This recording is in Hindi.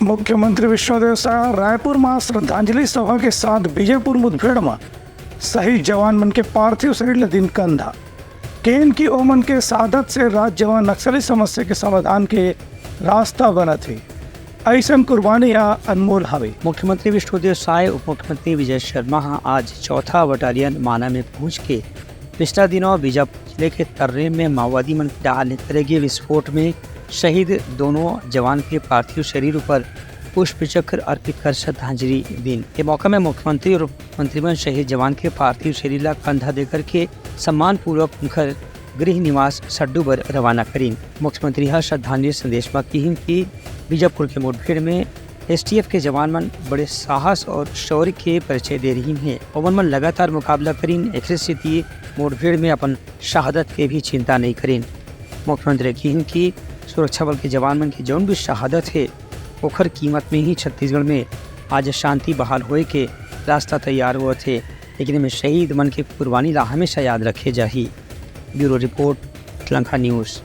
मुख्यमंत्री विष्णुदेव साय रायपुर में श्रद्धांजलि सभा के साथ विजयपुर मुठभेड़ में शहीद जवान मन के पार्थिव शरीर दिन कंधा केन की ओमन के सादत से राज्य जवान नक्सली समस्या के समाधान के रास्ता बना थे। ऐसन कुर्बानी अनमोल हवे। मुख्यमंत्री विष्णुदेव साय उप मुख्यमंत्री विजय शर्मा आज 4था बटालियन माना में पहुंच के पिछला दिनों बीजापुर जिले के तर्रे में माओवादी मन डाले तरह विस्फोट में शहीद दोनों जवान के पार्थिव शरीर पर पुष्प चक्र अर्पित कर श्रद्धांजलि दी। के मौका में मुख्यमंत्री और मंत्रिमंडल शहीद जवान के पार्थिव शरीर ला कंधा देकर के सम्मान पूर्वक उनकर गृह निवास सड्डू पर रवाना करी। मुख्यमंत्री हर श्रद्धांजलि संदेश में कही कि बीजापुर के मुठभेड़ में एसटीएफ के जवान मन बड़े साहस और शौर्य के परिचय दे रही हैं। ओवन मन लगातार मुकाबला करीन एक स्थिति मुठभेड़ में अपन शहादत के भी चिंता नहीं करीन। मुख्यमंत्री कही कि सुरक्षा बल के जवान मन की जौन भी शहादत है ओखर कीमत में ही छत्तीसगढ़ में आज शांति बहाल होए के रास्ता तैयार हुआ थे। लेकिन में शहीद मन के कुर्बानी ला हमेशा याद रखे जाही। Bureau report, Lanka news.